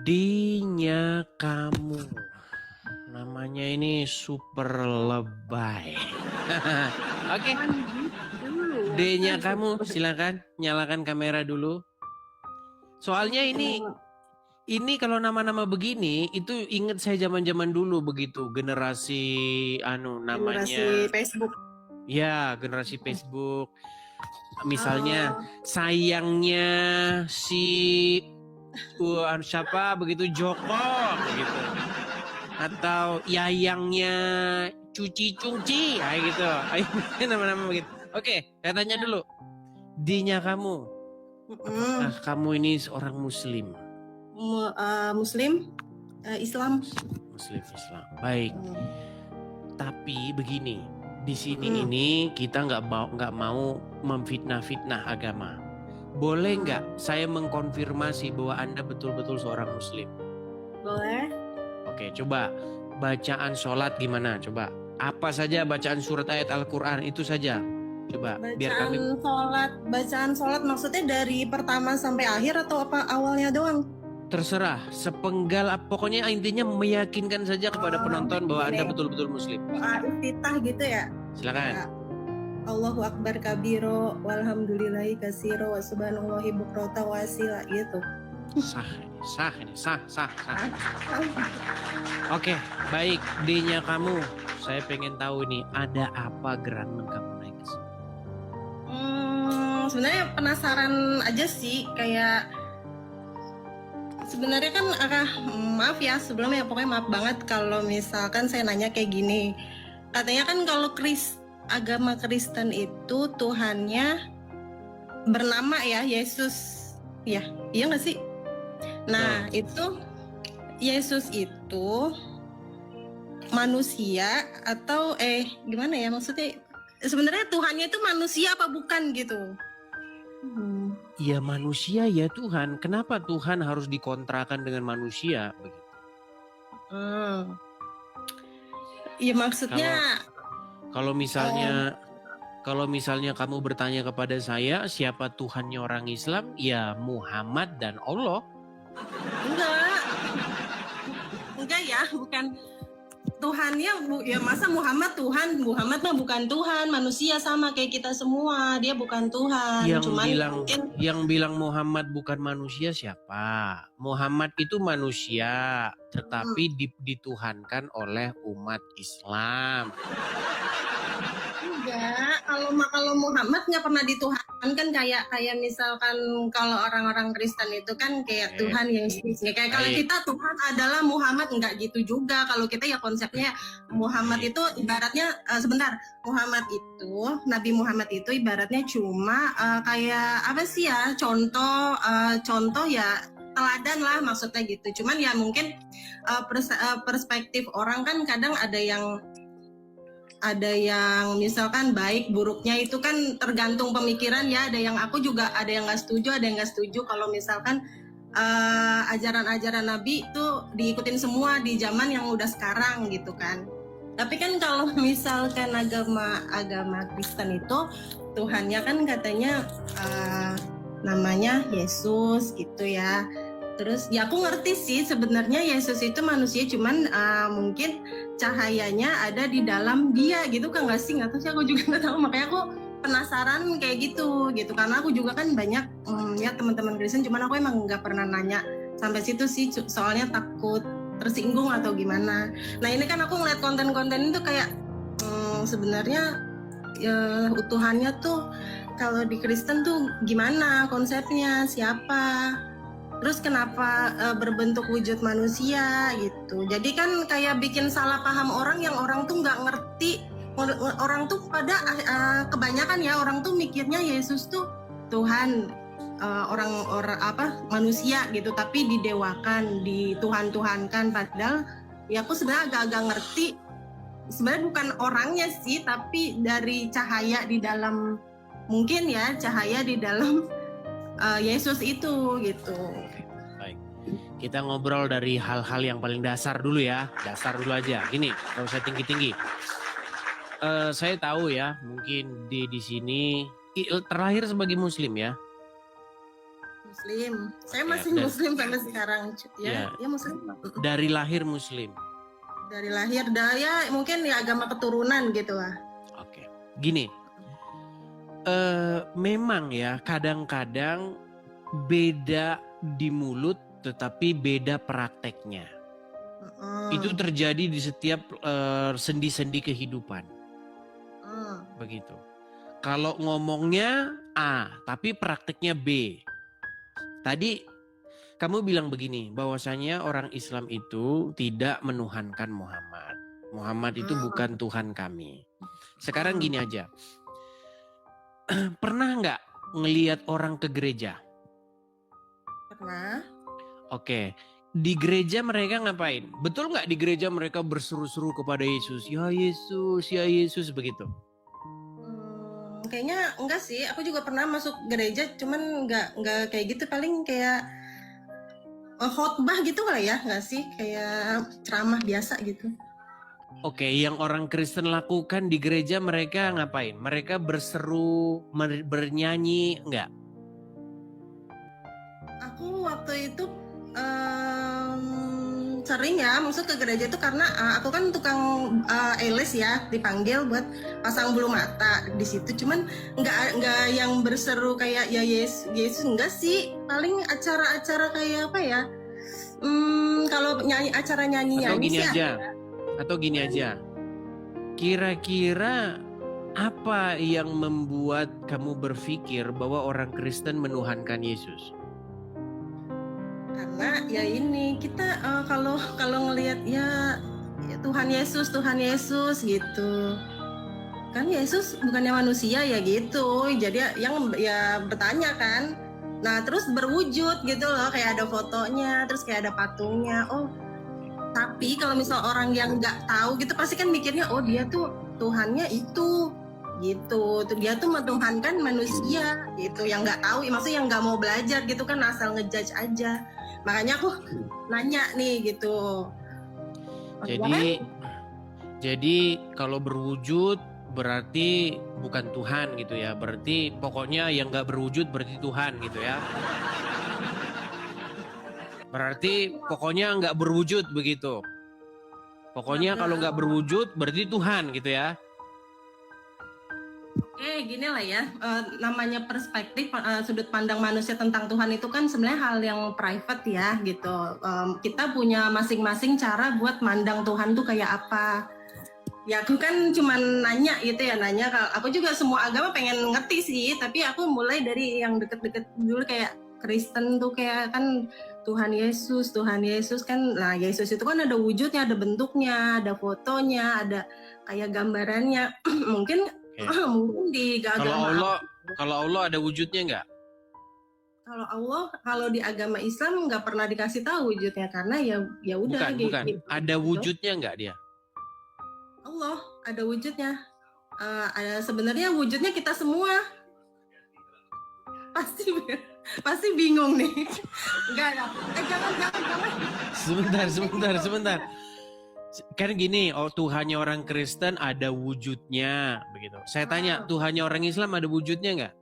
D-nya kamu. Namanya ini super lebay. Oke, D-nya kamu silakan nyalakan kamera dulu. Soalnya ini kalau nama-nama begini itu inget saya zaman-zaman dulu begitu generasi namanya generasi Facebook. ya generasi Facebook. Misalnya sayangnya si siapa begitu Joko begitu. Atau yayangnya cuci kayak gitu. Ayo nama-nama begitu. Oke, saya tanya dulu. D-nya kamu. Apakah kamu ini seorang muslim? Muslim, Islam. Muslim Islam. Baik. Tapi begini, di sini ini kita nggak mau memfitnah-fitnah agama. Boleh nggak saya mengkonfirmasi bahwa Anda betul-betul seorang muslim? Boleh. Oke, coba bacaan sholat gimana? Coba apa saja bacaan surat ayat Al-Quran itu saja. Coba biar kami. Bacaan sholat maksudnya dari pertama sampai akhir atau apa awalnya doang? Terserah, sepenggal, pokoknya intinya meyakinkan saja kepada penonton bahwa Anda betul-betul muslim. Iftitah gitu ya? Silakan. Allahu Akbar kabiro, walhamdulillahi kasiro, wa subhanallahi bukrota wasila gitu. Sah. Oke, baik. D-nya kamu, saya pengen tahu nih ada apa gerangan kamu naik ke sini? Sebenarnya penasaran aja sih, kayak sebenarnya kan maaf ya sebelumnya, pokoknya maaf banget kalau misalkan saya nanya kayak gini. Katanya kan kalau agama Kristen itu Tuhannya bernama ya Yesus, ya iya nggak sih? Nah itu Yesus itu manusia atau gimana ya maksudnya? Sebenarnya Tuhannya itu manusia apa bukan gitu? Ya manusia ya Tuhan. Kenapa Tuhan harus dikontrakan dengan manusia begitu? Ya maksudnya kalau misalnya kamu bertanya kepada saya siapa Tuhannya orang Islam, ya Muhammad dan Allah. Enggak ya, bukan Tuhannya ya masa Muhammad Tuhan? Muhammad mah bukan Tuhan, manusia sama kayak kita semua, dia bukan Tuhan. Yang bilang Muhammad bukan manusia siapa? Muhammad itu manusia, tetapi dituhankan oleh umat Islam. Enggak, kalau Muhammad nggak pernah dituhankan kayak misalkan kalau orang-orang Kristen itu kan kayak Tuhan yang kayak kalau kita Tuhan adalah Muhammad, enggak gitu juga. Kalau kita ya konsepnya Muhammad itu ibaratnya Muhammad itu Nabi Muhammad itu ibaratnya cuma kayak apa sih ya, contoh ya, teladan lah maksudnya gitu. Cuman ya mungkin perspektif orang kan kadang ada yang misalkan baik buruknya itu kan tergantung pemikiran ya. Ada yang nggak setuju kalau misalkan ajaran-ajaran Nabi itu diikutin semua di zaman yang udah sekarang gitu kan. Tapi kan kalau misalkan agama Kristen itu Tuhannya kan katanya namanya Yesus gitu ya. Terus ya aku ngerti sih sebenarnya Yesus itu manusia, cuman mungkin cahayanya ada di dalam dia gitu kan, nggak sih? Nggak tahu sih, aku juga nggak tahu, makanya aku penasaran kayak gitu karena aku juga kan banyak ya teman-teman Kristen, cuman aku emang nggak pernah nanya sampai situ sih, soalnya takut tersinggung atau gimana. Nah ini kan aku ngeliat konten-konten itu kayak sebenarnya utuhannya tuh kalau di Kristen tuh gimana konsepnya, siapa, terus kenapa berbentuk wujud manusia gitu. Jadi kan kayak bikin salah paham orang yang orang tuh nggak ngerti. Orang tuh pada kebanyakan ya orang tuh mikirnya Yesus tuh Tuhan, orang manusia gitu, tapi didewakan, dituhan-tuhankan. Padahal ya aku sebenarnya agak-agak ngerti. Sebenarnya bukan orangnya sih, tapi dari cahaya di dalam, mungkin ya cahaya di dalam Yesus itu gitu. Baik, kita ngobrol dari hal-hal yang paling dasar dulu ya, dasar dulu aja. Gini, nggak usah tinggi-tinggi. Saya tahu ya, mungkin di sini terlahir sebagai Muslim ya. Muslim. Saya Oke, masih dan- Muslim sampai sekarang. Ya. Ya Muslim. Dari lahir Muslim. Dari lahir, daya mungkin ya agama keturunan gitu lah. Oke, gini. Memang ya kadang-kadang beda di mulut tetapi beda prakteknya. Itu terjadi di setiap sendi-sendi kehidupan. Begitu. Kalau ngomongnya A, tapi prakteknya B. Tadi kamu bilang begini, bahwasanya orang Islam itu tidak menuhankan Muhammad. Muhammad itu bukan Tuhan kami. Sekarang gini aja. Pernah nggak ngelihat orang ke gereja? Pernah. Oke. Di gereja mereka ngapain? Betul nggak di gereja mereka berseru-seru kepada Yesus? Ya Yesus, ya Yesus, begitu. Kayaknya enggak sih. Aku juga pernah masuk gereja, cuman enggak kayak gitu. Paling kayak khotbah gitu kali ya, enggak sih? Kayak ceramah biasa gitu. Oke, yang orang Kristen lakukan di gereja mereka ngapain? Mereka berseru, bernyanyi, enggak? Aku waktu itu sering ya masuk ke gereja itu karena aku kan tukang eles ya, dipanggil buat pasang bulu mata di situ. Cuman nggak yang berseru kayak ya Yesus enggak sih. Paling acara-acara kayak apa ya? Kalau nyanyi acara nyanyi-nyanyi sih. Atau gini aja. Kira-kira apa yang membuat kamu berpikir bahwa orang Kristen menuhankan Yesus? Karena ya ini kita kalau ngelihat ya Tuhan Yesus gitu. Kan Yesus bukannya manusia ya gitu. Jadi yang ya bertanya kan. Nah, terus berwujud gitu loh, kayak ada fotonya, terus kayak ada patungnya. Oh, tapi kalau misal orang yang nggak tahu gitu pasti kan mikirnya oh dia tuh Tuhannya itu gitu. Dia tuh menuhankan manusia gitu, yang nggak tahu, maksudnya yang nggak mau belajar gitu kan, asal ngejudge aja. Makanya aku nanya nih gitu. Jadi kalau berwujud berarti bukan Tuhan gitu ya. Berarti pokoknya yang nggak berwujud berarti Tuhan gitu ya. Berarti pokoknya nggak berwujud begitu. Pokoknya kalau nggak berwujud berarti Tuhan gitu ya. Oke, gini lah ya, namanya perspektif sudut pandang manusia tentang Tuhan itu kan sebenarnya hal yang private ya gitu. Kita punya masing-masing cara buat mandang Tuhan tuh kayak apa. Ya aku kan cuman nanya gitu ya, kalau aku juga semua agama pengen ngerti sih, tapi aku mulai dari yang deket-deket dulu, kayak Kristen tuh kayak kan Tuhan Yesus kan. Nah, Yesus itu kan ada wujudnya, ada bentuknya, ada fotonya, ada kayak gambarannya. Mungkin di agama kalau Allah ada wujudnya nggak? Kalau Allah, kalau di agama Islam nggak pernah dikasih tahu wujudnya, karena ya udah bukan. Gitu. Ada wujudnya nggak dia? Allah ada wujudnya. Ada sebenarnya wujudnya kita semua. Pasti bingung nih. Enggak. Jangan. Sebentar. Kan gini, Tuhannya orang Kristen ada wujudnya begitu. Saya tanya, Tuhannya orang Islam ada wujudnya nggak?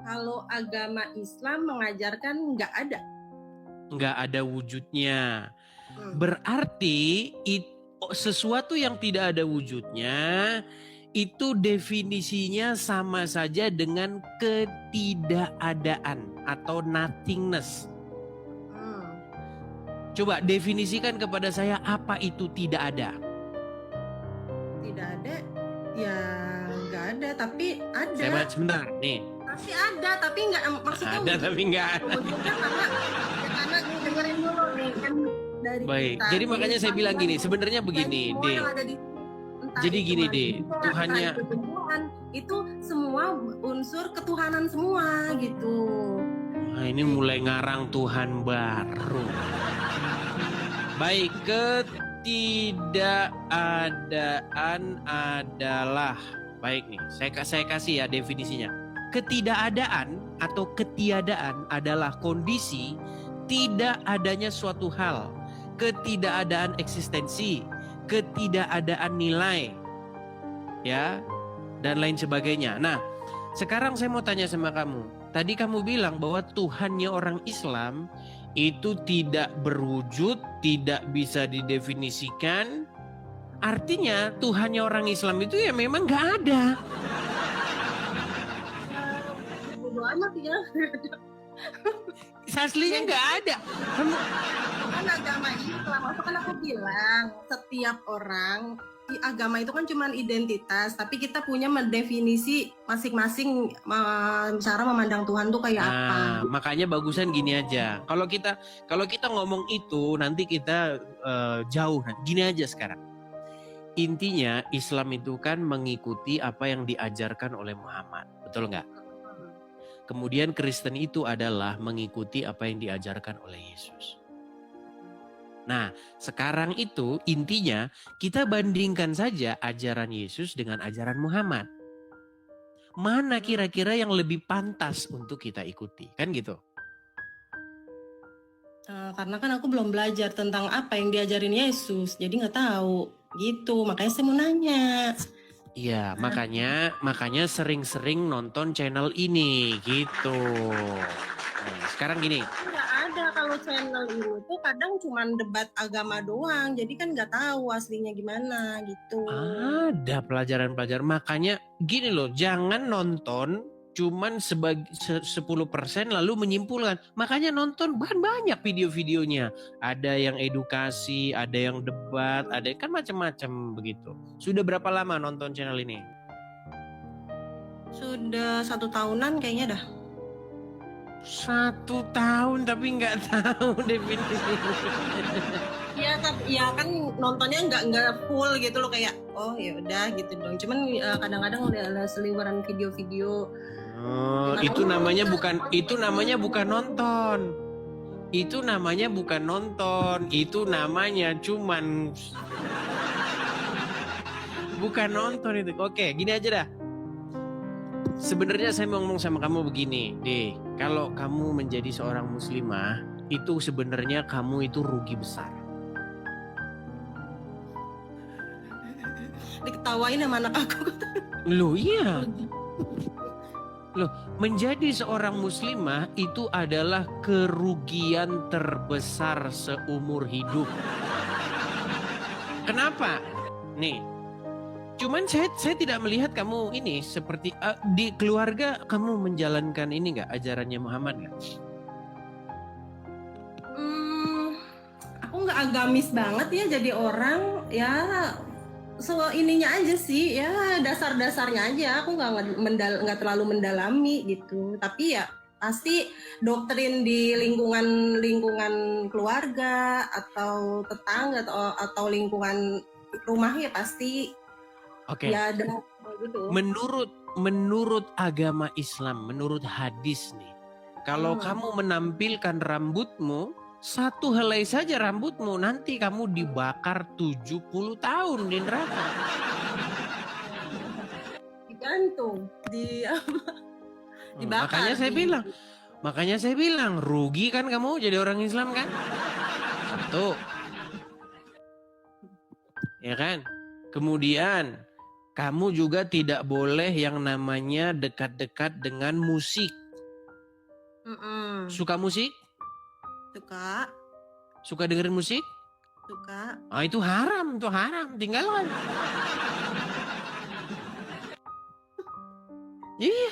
Kalau agama Islam mengajarkan nggak ada. Nggak ada wujudnya. Berarti sesuatu yang tidak ada wujudnya itu definisinya sama saja dengan ketidakadaan atau nothingness. Coba definisikan kepada saya apa itu tidak ada. Tidak ada, ya nggak ada, tapi ada. Sebentar, nih. Tapi ada, tapi nggak, maksudnya ada tapi nggak ada. Karena dengerin dulu nih kan dari baik. kita. Jadi makanya saya bilang gini, sebenarnya begini, deh. Jadi gini, deh. Tuhannya itu semua unsur ketuhanan semua gitu. Nah, ini mulai ngarang Tuhan baru. Baik, ketidakadaan adalah, baik nih, saya kasih ya definisinya. Ketidakadaan atau ketiadaan adalah kondisi tidak adanya suatu hal, ketidakadaan eksistensi, ketidakadaan nilai, ya, dan lain sebagainya. Nah, sekarang saya mau tanya sama kamu. tadi kamu bilang bahwa Tuhannya orang Islam itu tidak berwujud, tidak bisa didefinisikan. Artinya Tuhannya orang Islam itu ya memang nggak ada. Bodo amat ya. Aslinya nggak ada. Kamu Kan agama Islam, apa kan aku bilang setiap orang agama itu kan cuma identitas, tapi kita punya mendefinisi masing-masing cara memandang Tuhan tuh kayak apa. Nah, makanya bagusan gini aja. Kalau kita ngomong itu nanti kita jauh. Gini aja sekarang. Intinya Islam itu kan mengikuti apa yang diajarkan oleh Muhammad, betul nggak? Kemudian Kristen itu adalah mengikuti apa yang diajarkan oleh Yesus. Nah, sekarang itu intinya kita bandingkan saja ajaran Yesus dengan ajaran Muhammad. Mana kira-kira yang lebih pantas untuk kita ikuti? Kan gitu. Karena kan aku belum belajar tentang apa yang diajarin Yesus, jadi nggak tahu gitu. Makanya saya mau nanya. Iya, makanya sering-sering nonton channel ini gitu. Nah, sekarang gini. Nggak ada kalau channel ini tuh kadang cuma debat agama doang, jadi kan nggak tahu aslinya gimana gitu. Ada pelajaran-pelajaran. Makanya gini loh, jangan nonton cuman 10% lalu menyimpulkan. Makanya nonton banyak video-videonya. Ada yang edukasi, ada yang debat, ada kan macam-macam begitu. Sudah berapa lama nonton channel ini? Sudah 1 tahunan kayaknya dah. 1 tahun tapi nggak tahu definisinya. Iya kan nontonnya nggak full gitu loh, kayak oh ya udah gitu dong. Cuman kadang-kadang ada seliweran video-video. Oh, itu namanya bukan nonton. Itu namanya bukan nonton. Itu namanya cuman bukan nonton itu. Oke, gini aja dah. Sebenarnya saya mau ngomong sama kamu begini, deh. Kalau kamu menjadi seorang muslimah, itu sebenarnya kamu itu rugi besar. Diketawain sama anak aku. Loh iya. Loh, menjadi seorang muslimah itu adalah kerugian terbesar seumur hidup. Kenapa? Nih, cuman saya tidak melihat kamu ini seperti di keluarga kamu menjalankan ini nggak, ajarannya Muhammad nggak? Aku nggak agamis banget ya jadi orang ya. Ininya aja sih ya, dasar-dasarnya aja. Aku nggak terlalu mendalami gitu, tapi ya pasti doktrin di lingkungan keluarga atau tetangga atau lingkungan rumah ya pasti. Oke. Ya ada gitu. Menurut agama Islam, menurut hadis nih, kalau kamu menampilkan rambutmu, 1 helai saja rambutmu, nanti kamu dibakar 70 tahun di neraka. Digantung, dibakar. Makanya saya bilang rugi kan kamu jadi orang Islam kan? 1. Ya kan? Kemudian kamu juga tidak boleh yang namanya dekat-dekat dengan musik. Suka musik? Suka dengerin musik? Suka. Itu haram, tinggalkan. Iya.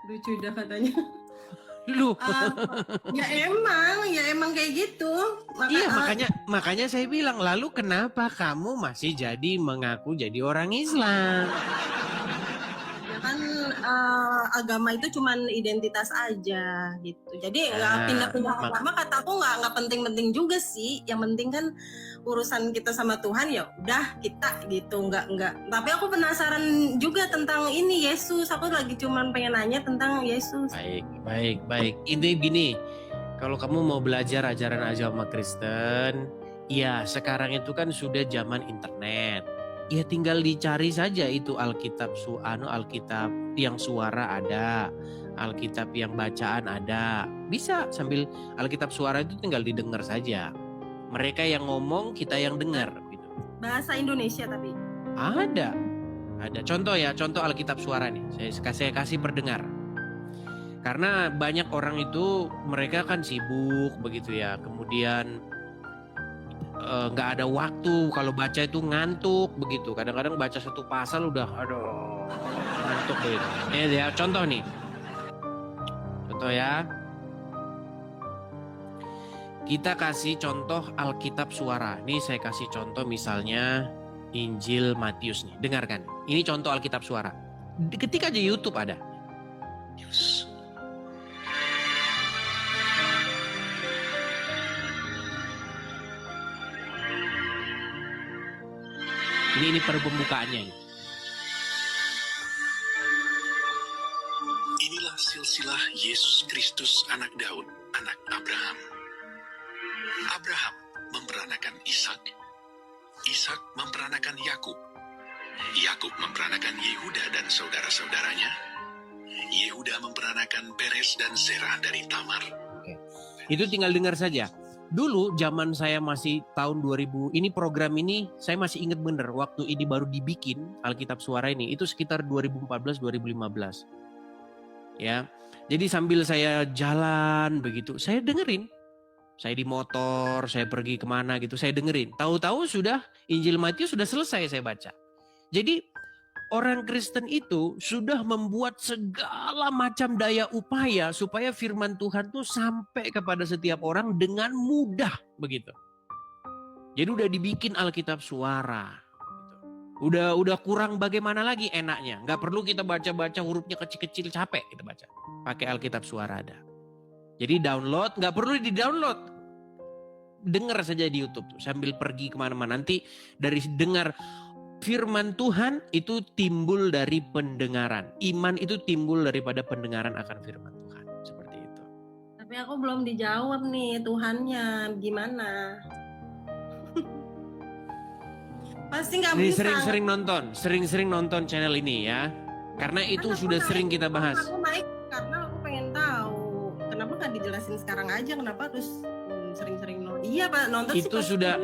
Lucu dah katanya. Lu. Ya emang kayak gitu. Makanya saya bilang, lalu kenapa kamu masih jadi mengaku jadi orang Islam? Ya kan agama itu cuman identitas aja gitu. Jadi pindah-pindah agama kata aku nggak penting-penting juga sih. Yang penting kan urusan kita sama Tuhan, ya udah kita gitu. Nggak. Tapi aku penasaran juga tentang ini Yesus. Aku lagi cuman pengen nanya tentang Yesus. Baik. Ini gini, kalau kamu mau belajar ajaran agama Kristen, ya sekarang itu kan sudah zaman internet. Ya tinggal dicari saja itu Alkitab yang suara ada, Alkitab yang bacaan ada. Bisa sambil Alkitab suara itu tinggal didengar saja. Mereka yang ngomong, kita yang dengar gitu. Bahasa Indonesia tapi Ada contoh Alkitab suara nih. Saya kasih perdengar. Karena banyak orang itu mereka kan sibuk begitu ya. Kemudian nggak ada waktu, kalau baca itu ngantuk begitu. Kadang-kadang baca satu pasal udah aduh ngantuk begitu. Ini ya contoh nih. Contoh ya. Kita kasih contoh Alkitab suara. Ini saya kasih contoh misalnya Injil Matius nih. Dengarkan. Ini contoh Alkitab suara. Ketika aja YouTube ada. Ini pembukaannya ini. Inilah silsilah Yesus Kristus anak Daud, anak Abraham. Abraham memperanakan Ishak, Ishak memperanakan Yakub, Yakub memperanakan Yehuda dan saudara-saudaranya, Yehuda memperanakan Peres dan Zerah dari Tamar. Oke. Itu tinggal dengar saja. Dulu zaman saya masih tahun 2000, ini program ini saya masih ingat bener waktu ini baru dibikin Alkitab Suara ini, itu sekitar 2014-2015. Ya. Jadi sambil saya jalan begitu, saya dengerin. Saya di motor, saya pergi kemana gitu, saya dengerin. Tahu-tahu sudah Injil Matius sudah selesai saya baca. Jadi orang Kristen itu sudah membuat segala macam daya upaya supaya firman Tuhan tuh sampai kepada setiap orang dengan mudah begitu. Jadi udah dibikin Alkitab suara. Udah kurang bagaimana lagi enaknya. Nggak perlu kita baca-baca hurufnya kecil-kecil, capek kita baca. Pakai Alkitab suara ada. Jadi download, nggak perlu di-download. Dengar saja di YouTube tuh, sambil pergi kemana-mana. Nanti dari dengar firman Tuhan itu timbul dari pendengaran. Iman itu timbul daripada pendengaran akan firman Tuhan. Seperti itu. Tapi aku belum dijawab nih Tuhannya gimana. Pasti nggak Jadi bisa. sering-sering nonton channel ini ya. Karena itu Kan aku sudah naik, sering kita bahas. Aku naik karena aku pengen tahu. Kenapa nggak dijelasin sekarang aja? Kenapa harus sering-sering nonton? Iya Pak, nonton Itu sih sudah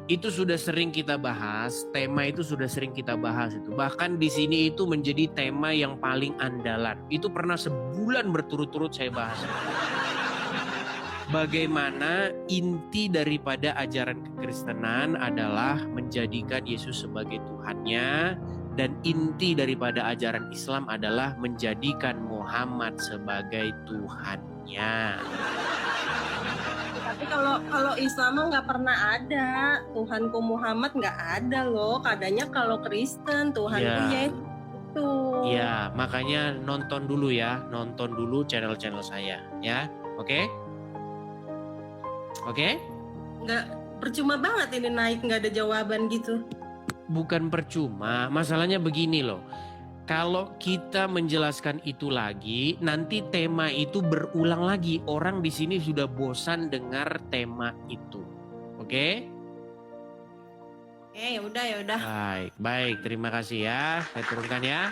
itu sudah sering kita bahas, tema itu sudah sering kita bahas itu. Bahkan di sini itu menjadi tema yang paling andalan. Itu pernah sebulan berturut-turut saya bahas. Bagaimana inti daripada ajaran kekristenan adalah menjadikan Yesus sebagai Tuhannya, dan inti daripada ajaran Islam adalah menjadikan Muhammad sebagai Tuhannya. Tapi kalau Islam mah nggak pernah ada Tuhanku Muhammad, nggak ada loh. Kadanya kalau Kristen Tuhanku Ya. Yesus itu. Ya, makanya nonton dulu channel-channel saya ya. Oke? Oke? Nggak, percuma banget ini naik nggak ada jawaban gitu. Bukan percuma, masalahnya begini loh. Kalau kita menjelaskan itu lagi, nanti tema itu berulang lagi. Orang di sini sudah bosan dengar tema itu. Oke? Ya udah. Baik. Terima kasih ya. Saya turunkan ya.